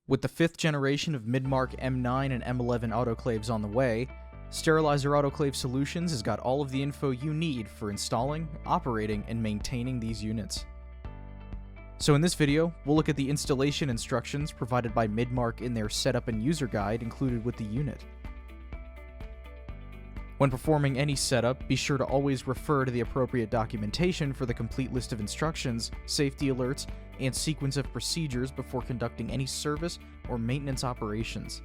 With the 5th generation of Midmark M9 and M11 autoclaves on the way, Sterilizer Autoclave Solutions has got all of the info you need for installing, operating, and maintaining these units. So in this video, we'll look at the installation instructions provided by Midmark in their setup and user guide included with the unit. When performing any setup, be sure to always refer to the appropriate documentation for the complete list of instructions, safety alerts, and sequence of procedures before conducting any service or maintenance operations.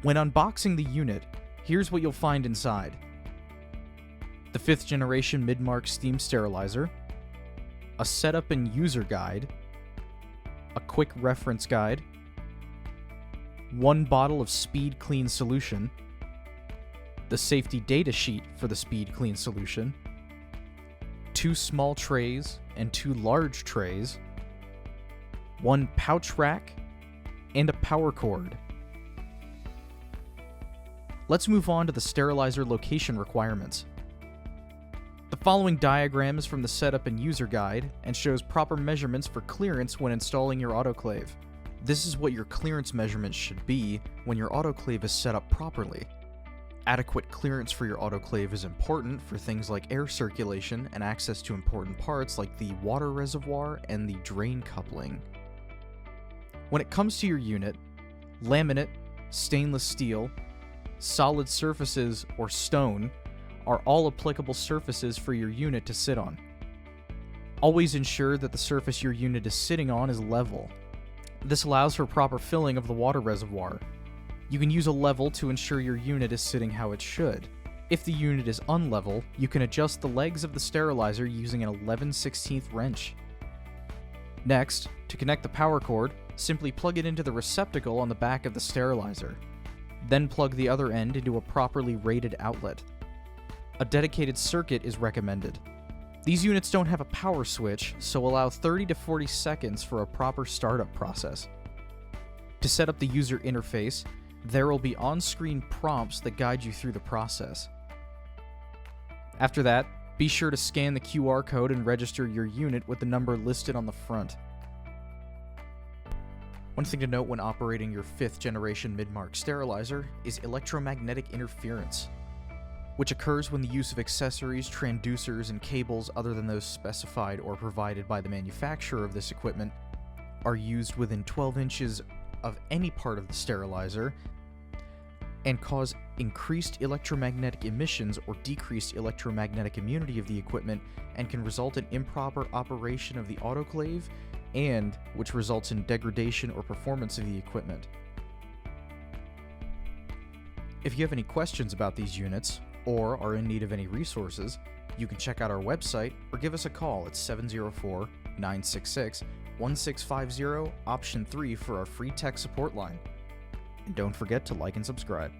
When unboxing the unit, here's what you'll find inside: the 5th generation Midmark steam sterilizer, a setup and user guide, a quick reference guide, 1 bottle of Speed Clean solution, the safety data sheet for the Speed Clean solution, 2 small trays and 2 large trays, 1 pouch rack, and a power cord. Let's move on to the sterilizer location requirements. The following diagram is from the setup and user guide and shows proper measurements for clearance when installing your autoclave. This is what your clearance measurements should be when your autoclave is set up properly. Adequate clearance for your autoclave is important for things like air circulation and access to important parts like the water reservoir and the drain coupling. When it comes to your unit, laminate, stainless steel, solid surfaces, or stone are all applicable surfaces for your unit to sit on. Always ensure that the surface your unit is sitting on is level. This allows for proper filling of the water reservoir. You can use a level to ensure your unit is sitting how it should. If the unit is unlevel, you can adjust the legs of the sterilizer using an 11/16 wrench. Next, to connect the power cord, simply plug it into the receptacle on the back of the sterilizer. Then plug the other end into a properly rated outlet. A dedicated circuit is recommended. These units don't have a power switch, so allow 30 to 40 seconds for a proper startup process. To set up the user interface, there will be on-screen prompts that guide you through the process. After that, be sure to scan the QR code and register your unit with the number listed on the front. One thing to note when operating your 5th generation Midmark sterilizer is electromagnetic interference, which occurs when the use of accessories, transducers, and cables other than those specified or provided by the manufacturer of this equipment are used within 12 inches of any part of the sterilizer and cause increased electromagnetic emissions or decreased electromagnetic immunity of the equipment, and can result in improper operation of the autoclave, and which results in degradation or performance of the equipment. If you have any questions about these units, or are in need of any resources, you can check out our website or give us a call at 704-966-1650, option 3 for our free tech support line. And don't forget to like and subscribe.